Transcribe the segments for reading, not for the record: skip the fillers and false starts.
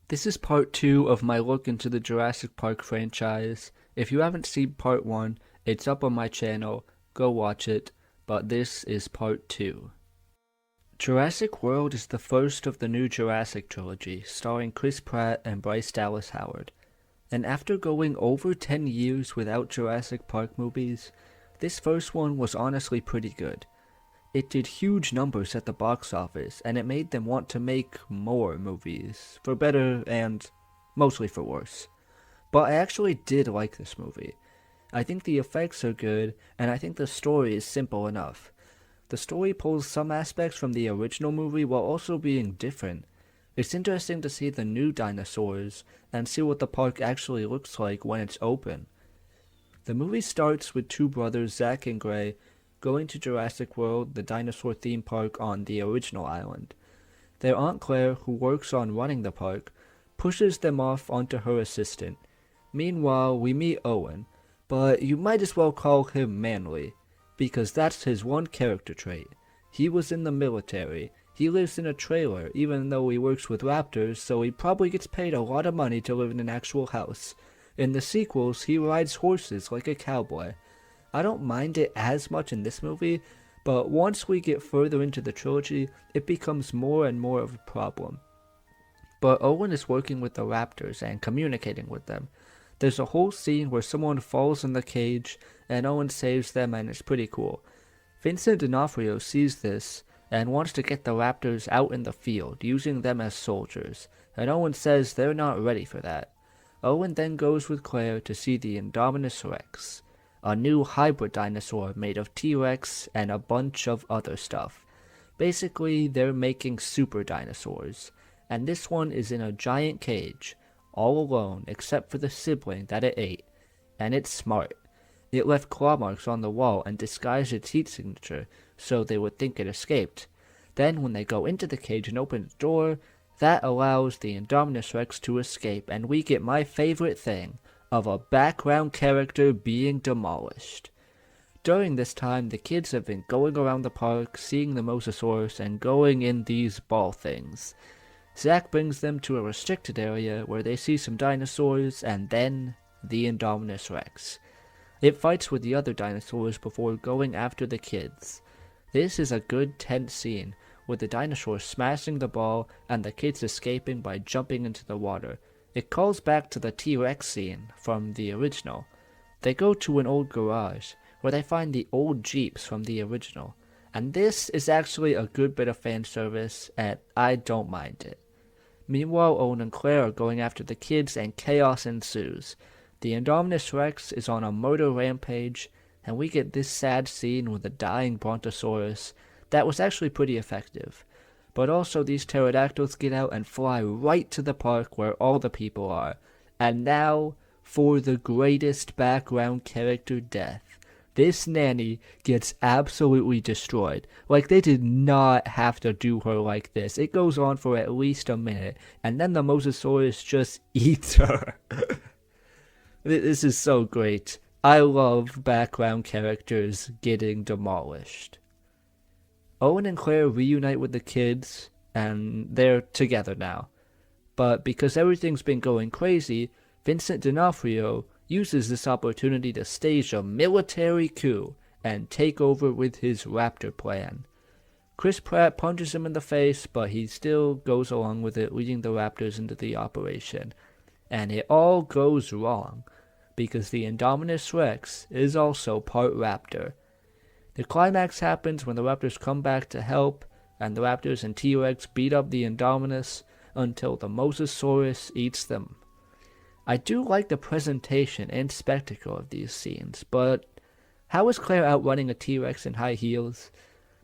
This is part 2 of my look into the Jurassic Park franchise. If you haven't seen part 1, it's up on my channel, go watch it, but this is part 2. Jurassic World is the first of the new Jurassic trilogy, starring Chris Pratt and Bryce Dallas Howard. And after going over 10 years without Jurassic Park movies, this first one was honestly pretty good. It did huge numbers at the box office, and it made them want to make more movies, for better and mostly for worse. But I actually did like this movie. I think the effects are good, and I think the story is simple enough. The story pulls some aspects from the original movie while also being different. It's interesting to see the new dinosaurs, and see what the park actually looks like when it's open. The movie starts with two brothers, Zach and Gray, going to Jurassic World, the dinosaur theme park on the original island. Their Aunt Claire, who works on running the park, pushes them off onto her assistant. Meanwhile, we meet Owen, but you might as well call him Manly, because that's his one character trait. He was in the military. He lives in a trailer, even though he works with raptors, so he probably gets paid a lot of money to live in an actual house. In the sequels, he rides horses like a cowboy. I don't mind it as much in this movie, but once we get further into the trilogy, it becomes more and more of a problem. But Owen is working with the raptors and communicating with them. There's a whole scene where someone falls in the cage, and Owen saves them, and it's pretty cool. Vincent D'Onofrio sees this, and wants to get the raptors out in the field, using them as soldiers, and Owen says they're not ready for that. Owen then goes with Claire to see the Indominus Rex, a new hybrid dinosaur made of T-Rex and a bunch of other stuff. Basically, they're making super dinosaurs, and this one is in a giant cage, all alone except for the sibling that it ate, and it's smart. It left claw marks on the wall and disguised its heat signature so they would think it escaped. Then when they go into the cage and open the door, that allows the Indominus Rex to escape, and we get my favorite thing, of a background character being demolished. During this time, the kids have been going around the park, seeing the Mosasaurus, and going in these ball things. Zach brings them to a restricted area where they see some dinosaurs, and then the Indominus Rex. It fights with the other dinosaurs before going after the kids. This is a good tense scene, with the dinosaurs smashing the ball and the kids escaping by jumping into the water. It calls back to the T-Rex scene from the original. They go to an old garage, where they find the old Jeeps from the original. And this is actually a good bit of fan service, and I don't mind it. Meanwhile, Owen and Claire are going after the kids, and chaos ensues. The Indominus Rex is on a murder rampage, and we get this sad scene with a dying Brontosaurus that was actually pretty effective. But also these pterodactyls get out and fly right to the park where all the people are. And now, for the greatest background character death. This nanny gets absolutely destroyed. Like, they did not have to do her like this. It goes on for at least a minute, and then the Mosasaurus just eats her. This is so great. I love background characters getting demolished. Owen and Claire reunite with the kids, and they're together now. But because everything's been going crazy, Vincent D'Onofrio uses this opportunity to stage a military coup and take over with his raptor plan. Chris Pratt punches him in the face, but he still goes along with it, leading the raptors into the operation. And it all goes wrong, because the Indominus Rex is also part raptor. The climax happens when the raptors come back to help, and the raptors and T-Rex beat up the Indominus until the Mosasaurus eats them. I do like the presentation and spectacle of these scenes, but how is Claire outrunning a T-Rex in high heels?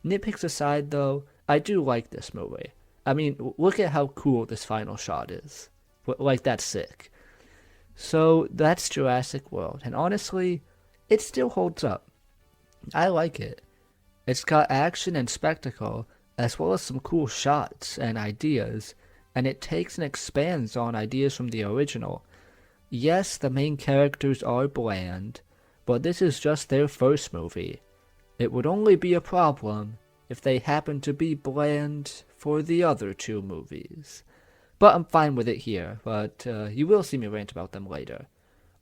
Nitpicks aside though, I do like this movie. I mean, look at how cool this final shot is. Like, that's sick. So, that's Jurassic World, and honestly, it still holds up. I like it. It's got action and spectacle, as well as some cool shots and ideas, and it takes and expands on ideas from the original. Yes, the main characters are bland, but this is just their first movie. It would only be a problem if they happened to be bland for the other two movies. But I'm fine with it here, but you will see me rant about them later.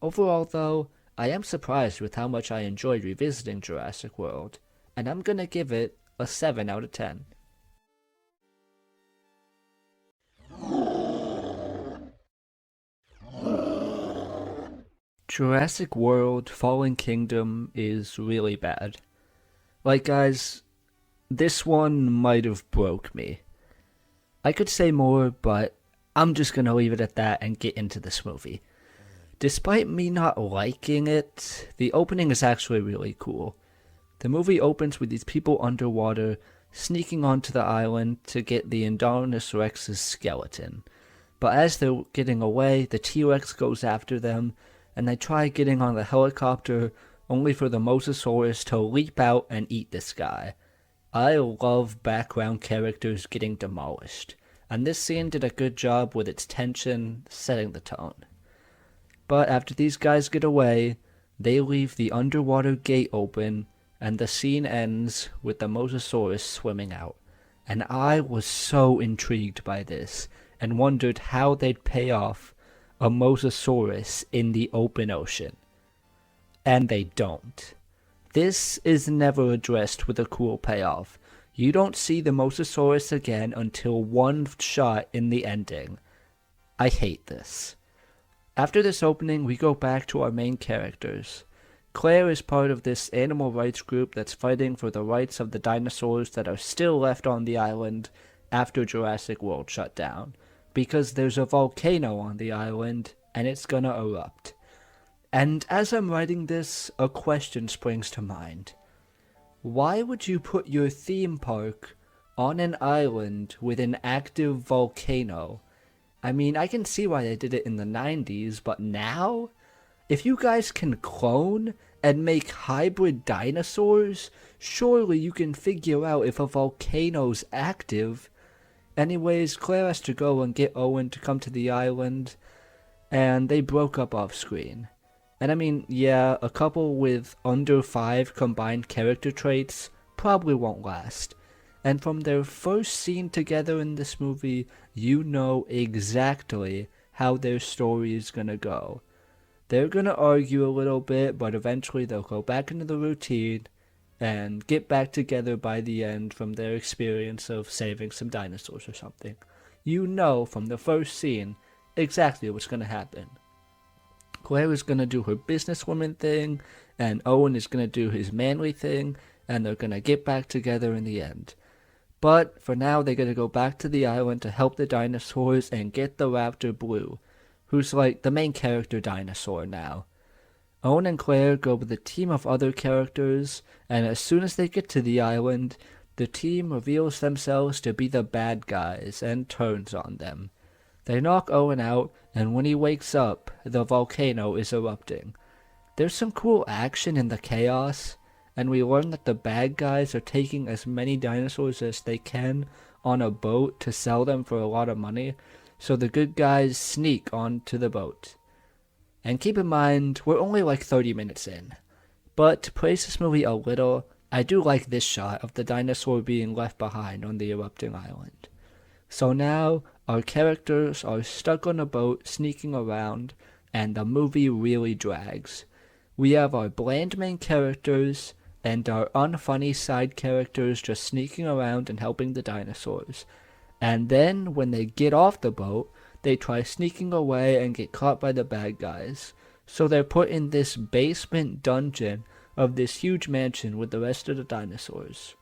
Overall, though, I am surprised with how much I enjoyed revisiting Jurassic World, and I'm gonna give it a 7 out of 10. Jurassic World Fallen Kingdom is really bad. Like, guys, this one might have broke me. I could say more, but I'm just gonna leave it at that and get into this movie. Despite me not liking it, the opening is actually really cool. The movie opens with these people underwater sneaking onto the island to get the Indominus Rex's skeleton. But as they're getting away, the T-Rex goes after them, and they try getting on the helicopter, only for the Mosasaurus to leap out and eat this guy. I love background characters getting demolished, and this scene did a good job with its tension, setting the tone. But after these guys get away, they leave the underwater gate open, and the scene ends with the Mosasaurus swimming out. And I was so intrigued by this, and wondered how they'd pay off a Mosasaurus in the open ocean. And they don't. This is never addressed with a cool payoff. You don't see the Mosasaurus again until one shot in the ending. I hate this. After this opening, we go back to our main characters. Claire is part of this animal rights group that's fighting for the rights of the dinosaurs that are still left on the island after Jurassic World shut down, because there's a volcano on the island and it's gonna erupt. And as I'm writing this, a question springs to mind. Why would you put your theme park on an island with an active volcano? I mean, I can see why they did it in the 90s, but now? If you guys can clone and make hybrid dinosaurs, surely you can figure out if a volcano's active. Anyways, Claire has to go and get Owen to come to the island, and they broke up off screen. And I mean, yeah, a couple with under 5 combined character traits probably won't last. And from their first scene together in this movie, you know exactly how their story is gonna go. They're gonna argue a little bit, but eventually they'll go back into the routine and get back together by the end from their experience of saving some dinosaurs or something. You know from the first scene exactly what's gonna happen. Claire is gonna do her businesswoman thing, and Owen is gonna do his manly thing, and they're gonna get back together in the end. But for now, they're gonna go back to the island to help the dinosaurs and get the raptor Blue, who's like the main character dinosaur now. Owen and Claire go with a team of other characters, and as soon as they get to the island, the team reveals themselves to be the bad guys and turns on them. They knock Owen out, and when he wakes up, the volcano is erupting. There's some cool action in the chaos, and we learn that the bad guys are taking as many dinosaurs as they can on a boat to sell them for a lot of money, so the good guys sneak onto the boat. And keep in mind, we're only like 30 minutes in. But to praise this movie a little, I do like this shot of the dinosaur being left behind on the erupting island. So now, our characters are stuck on a boat sneaking around, and the movie really drags. We have our bland main characters, and our unfunny side characters just sneaking around and helping the dinosaurs. And then, when they get off the boat, they try sneaking away and get caught by the bad guys. So they're put in this basement dungeon of this huge mansion with the rest of the dinosaurs.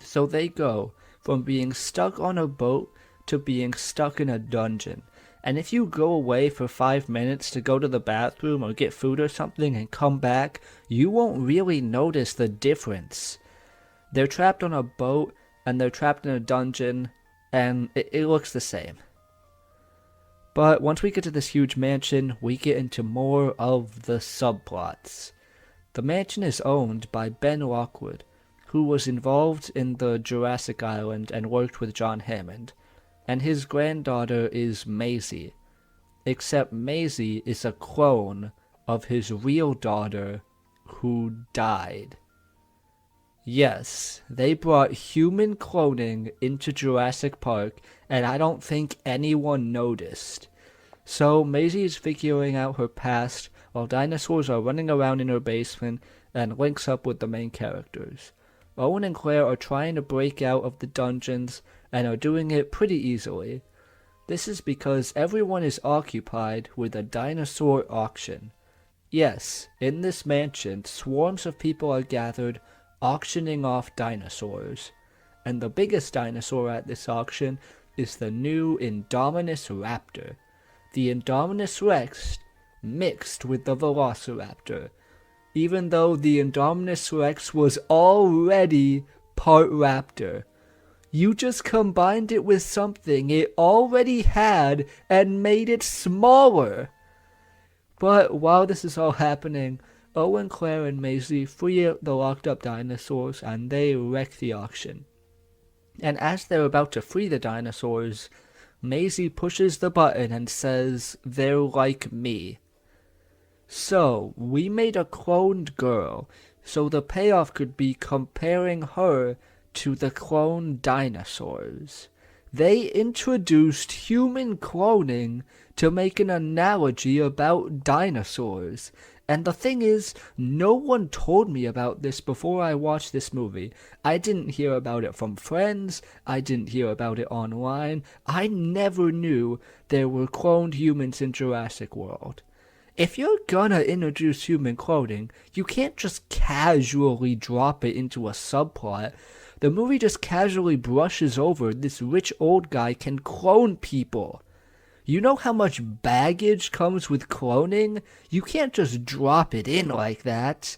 So they go from being stuck on a boat to being stuck in a dungeon. And if you go away for 5 minutes to go to the bathroom or get food or something and come back, you won't really notice the difference. They're trapped on a boat and they're trapped in a dungeon, and it looks the same. But once we get to this huge mansion, we get into more of the subplots. The mansion is owned by Ben Lockwood, who was involved in the Jurassic Island and worked with John Hammond, and his granddaughter is Maisie, except Maisie is a clone of his real daughter who died. Yes, they brought human cloning into Jurassic Park, and I don't think anyone noticed. So Maisie is figuring out her past while dinosaurs are running around in her basement and links up with the main characters. Owen and Claire are trying to break out of the dungeons and are doing it pretty easily. This is because everyone is occupied with a dinosaur auction. Yes, in this mansion, swarms of people are gathered auctioning off dinosaurs. And the biggest dinosaur at this auction is the new Indominus Raptor. The Indominus Rex mixed with the Velociraptor, even though the Indominus Rex was already part raptor. You just combined it with something it already had and made it smaller. But while this is all happening, Owen, Claire, and Maisie free the locked up dinosaurs and they wreck the auction. And as they're about to free the dinosaurs, Maisie pushes the button and says, "They're like me." So, we made a cloned girl, so the payoff could be comparing her to the cloned dinosaurs. They introduced human cloning to make an analogy about dinosaurs. And the thing is, no one told me about this before I watched this movie. I didn't hear about it from friends. I didn't hear about it online. I never knew there were cloned humans in Jurassic World. If you're gonna introduce human cloning, you can't just casually drop it into a subplot. The movie just casually brushes over this rich old guy can clone people. You know how much baggage comes with cloning? You can't just drop it in like that.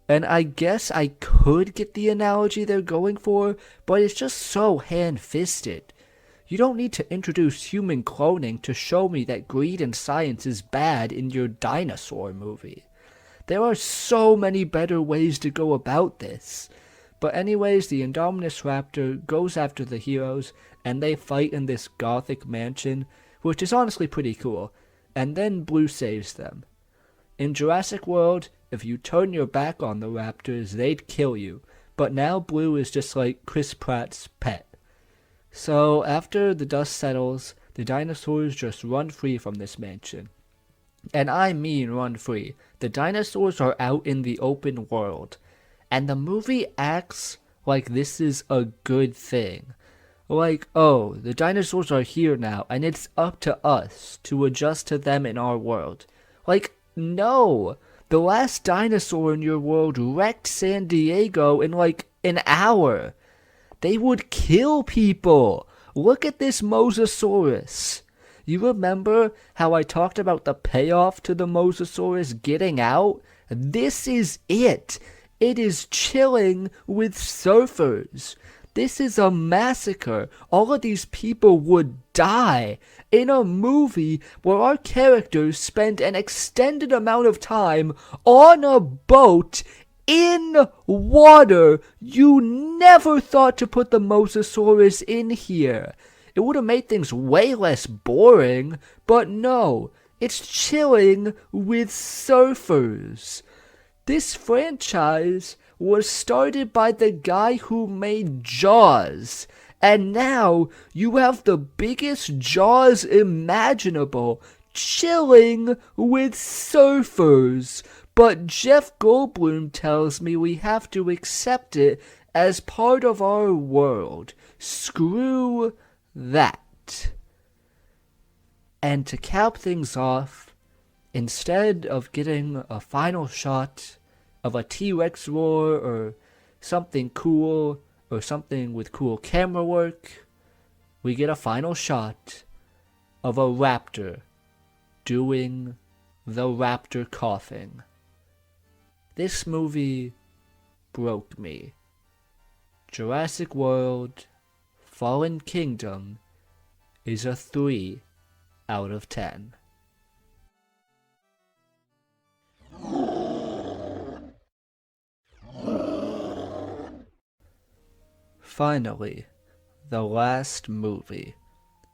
And I guess I could get the analogy they're going for, but it's just so hand-fisted. You don't need to introduce human cloning to show me that greed and science is bad in your dinosaur movie. There are so many better ways to go about this. But anyways, the Indominus Raptor goes after the heroes, and they fight in this gothic mansion, which is honestly pretty cool, and then Blue saves them. In Jurassic World, if you turn your back on the raptors, they'd kill you, but now Blue is just like Chris Pratt's pet. So after the dust settles, the dinosaurs just run free from this mansion. And I mean run free. The dinosaurs are out in the open world, and the movie acts like this is a good thing. Like, oh, the dinosaurs are here now, and it's up to us to adjust to them in our world. Like, no! The last dinosaur in your world wrecked San Diego in like an hour. They would kill people! Look at this Mosasaurus. You remember how I talked about the payoff to the Mosasaurus getting out? This is it! It is chilling with surfers. This is a massacre. All of these people would die in a movie where our characters spend an extended amount of time on a boat in water. You never thought to put the Mosasaurus in here. It would have made things way less boring, but no, it's chilling with surfers. This franchise was started by the guy who made Jaws, and now you have the biggest Jaws imaginable, chilling with surfers. But Jeff Goldblum tells me we have to accept it as part of our world. Screw that. And to cap things off, instead of getting a final shot of a T-Rex roar or something cool or something with cool camera work, we get a final shot of a raptor doing the raptor coughing. This movie broke me. Jurassic World Fallen Kingdom is a 3 out of 10. Finally, the last movie.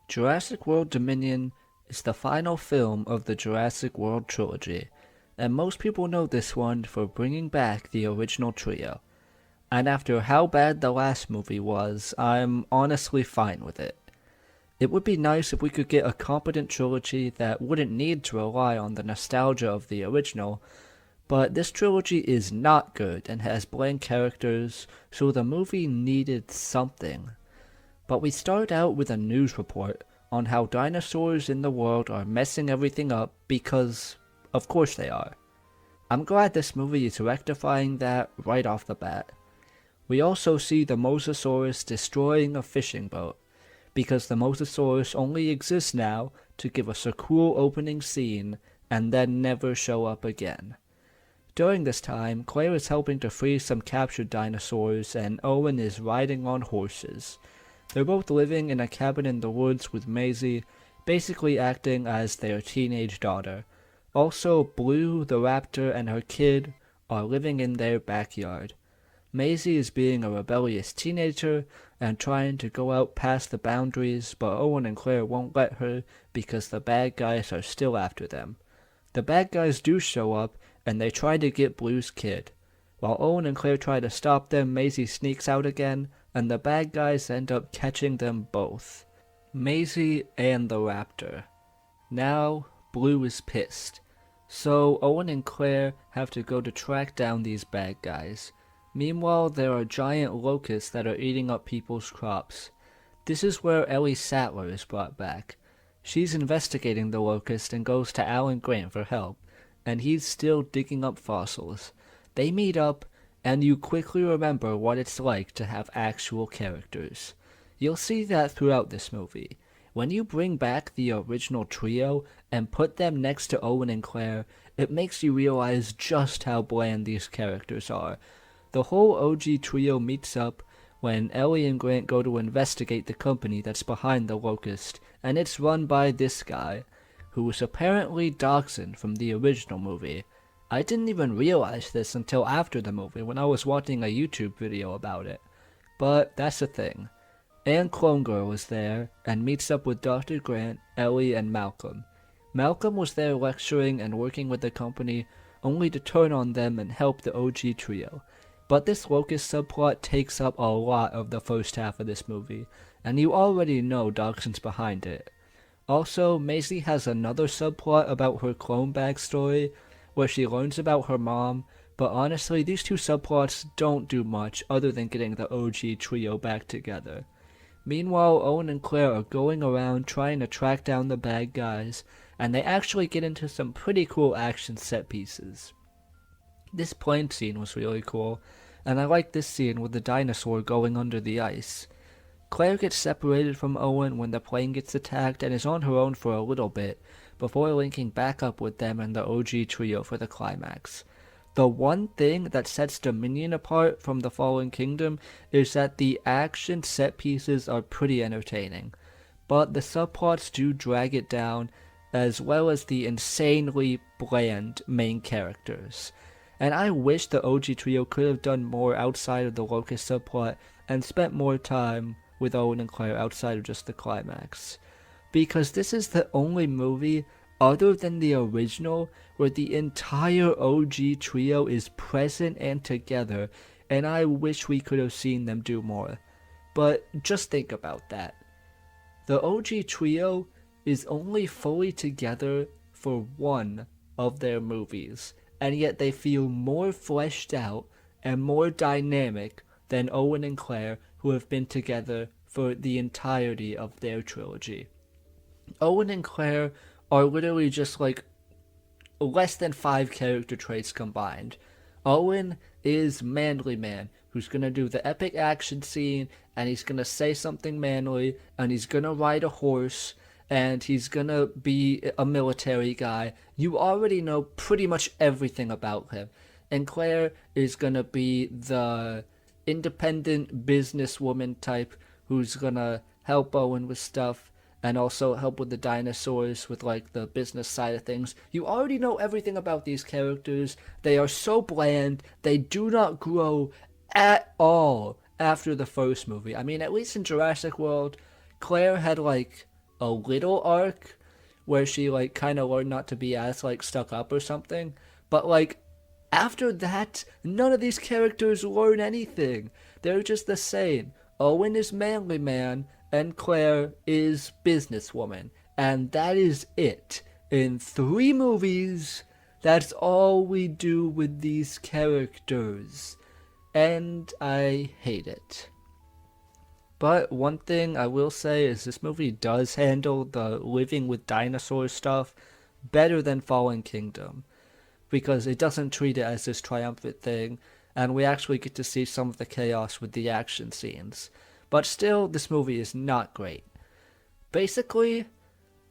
Jurassic World Dominion is the final film of the Jurassic World trilogy, and most people know this one for bringing back the original trio. And after how bad the last movie was, I'm honestly fine with it. It would be nice if we could get a competent trilogy that wouldn't need to rely on the nostalgia of the original, but this trilogy is not good and has bland characters, so the movie needed something. But we start out with a news report on how dinosaurs in the world are messing everything up because, of course they are. I'm glad this movie is rectifying that right off the bat. We also see the Mosasaurus destroying a fishing boat, because the Mosasaurus only exists now to give us a cool opening scene and then never show up again. During this time, Claire is helping to free some captured dinosaurs and Owen is riding on horses. They're both living in a cabin in the woods with Maisie, basically acting as their teenage daughter. Also, Blue, the raptor, and her kid are living in their backyard. Maisie is being a rebellious teenager and trying to go out past the boundaries, but Owen and Claire won't let her because the bad guys are still after them. The bad guys do show up and they try to get Blue's kid. While Owen and Claire try to stop them, Maisie sneaks out again and the bad guys end up catching them both. Maisie and the raptor. Now, Blue is pissed. So Owen and Claire have to go to track down these bad guys. Meanwhile, there are giant locusts that are eating up people's crops. This is where Ellie Sattler is brought back. She's investigating the locust and goes to Alan Grant for help, and he's still digging up fossils. They meet up, and you quickly remember what it's like to have actual characters. You'll see that throughout this movie. When you bring back the original trio and put them next to Owen and Claire, it makes you realize just how bland these characters are. The whole OG trio meets up when Ellie and Grant go to investigate the company that's behind the locust, and it's run by this guy, who was apparently Dachshund from the original movie. I didn't even realize this until after the movie when I was watching a YouTube video about it. But that's the thing. Anne Clone Girl is there and meets up with Dr. Grant, Ellie, and Malcolm. Malcolm was there lecturing and working with the company only to turn on them and help the OG trio. But this locust subplot takes up a lot of the first half of this movie, and you already know Dachshund's behind it. Also, Maisie has another subplot about her clone backstory, where she learns about her mom, but honestly, these two subplots don't do much other than getting the OG trio back together. Meanwhile, Owen and Claire are going around trying to track down the bad guys, and they actually get into some pretty cool action set pieces. This plane scene was really cool, and I like this scene with the dinosaur going under the ice. Claire gets separated from Owen when the plane gets attacked and is on her own for a little bit, before linking back up with them and the OG trio for the climax. The one thing that sets Dominion apart from the Fallen Kingdom is that the action set pieces are pretty entertaining, but the subplots do drag it down, as well as the insanely bland main characters. And I wish the OG trio could have done more outside of the Locust subplot and spent more time with Owen and Claire outside of just the climax. Because this is the only movie, other than the original, where the entire OG trio is present and together, and I wish we could have seen them do more. But just think about that. The OG trio is only fully together for one of their movies, and yet they feel more fleshed out and more dynamic than Owen and Claire, who have been together for the entirety of their trilogy. Owen and Claire are literally just like less than 5 character traits combined. Owen is manly man, who's gonna do the epic action scene, and he's gonna say something manly, and he's gonna ride a horse, and he's gonna be a military guy. You already know pretty much everything about him. And Claire is gonna be the independent businesswoman type who's gonna help Owen with stuff and also help with the dinosaurs with like the business side of things. You already know everything about these characters. They are so bland. They do not grow at all after the first movie. I mean, at least in Jurassic World, Claire had like a little arc where she like kind of learned not to be as like stuck up or something. But like After that, none of these characters learn anything. They're just the same. Owen is manly man, and Claire is businesswoman. And that is it. In 3 movies, that's all we do with these characters. And I hate it. But one thing I will say is this movie does handle the living with dinosaurs stuff better than Fallen Kingdom, because it doesn't treat it as this triumphant thing, and we actually get to see some of the chaos with the action scenes. But still, this movie is not great. Basically,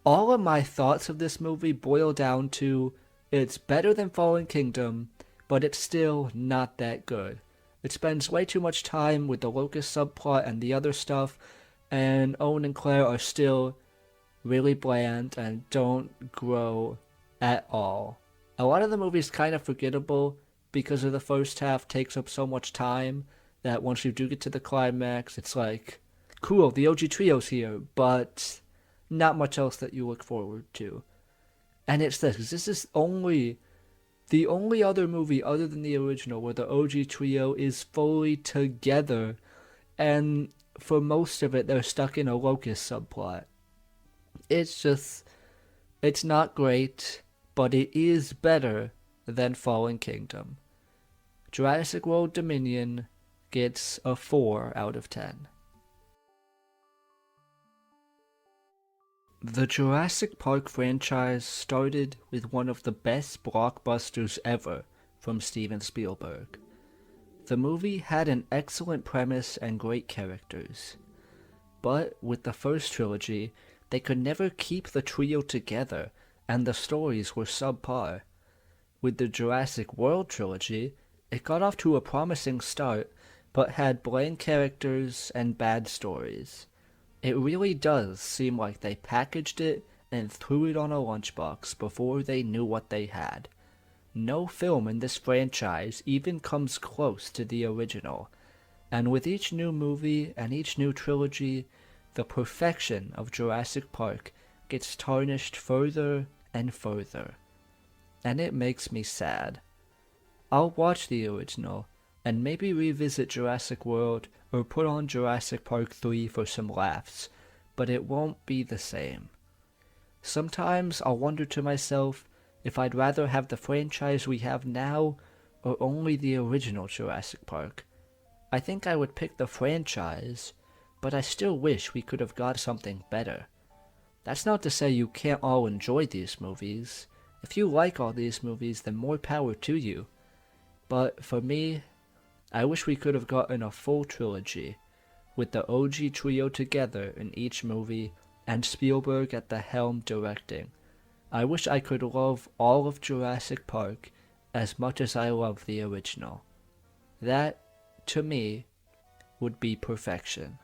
all of my thoughts of this movie boil down to it's better than Fallen Kingdom, but it's still not that good. It spends way too much time with the Locust subplot and the other stuff, and Owen and Claire are still really bland and don't grow at all. A lot of the movie's kind of forgettable because of the first half takes up so much time that once you do get to the climax, it's like, cool, the OG trio's here, but not much else that you look forward to. And it's this is the only other movie other than the original where the OG trio is fully together, and for most of it they're stuck in a Locust subplot. It's not great, but it is better than Fallen Kingdom. Jurassic World Dominion gets a 4 out of 10. The Jurassic Park franchise started with one of the best blockbusters ever from Steven Spielberg. The movie had an excellent premise and great characters. But with the first trilogy, they could never keep the trio together, and the stories were subpar. With the Jurassic World trilogy, it got off to a promising start, but had bland characters and bad stories. It really does seem like they packaged it and threw it on a lunchbox before they knew what they had. No film in this franchise even comes close to the original, and with each new movie and each new trilogy, the perfection of Jurassic Park gets tarnished further and further. And it makes me sad. I'll watch the original, and maybe revisit Jurassic World or put on Jurassic Park 3 for some laughs, but it won't be the same. Sometimes I'll wonder to myself if I'd rather have the franchise we have now or only the original Jurassic Park. I think I would pick the franchise, but I still wish we could have got something better. That's not to say you can't all enjoy these movies. If you like all these movies, then more power to you. But for me, I wish we could have gotten a full trilogy, with the OG trio together in each movie, and Spielberg at the helm directing. I wish I could love all of Jurassic Park as much as I love the original. That, to me, would be perfection.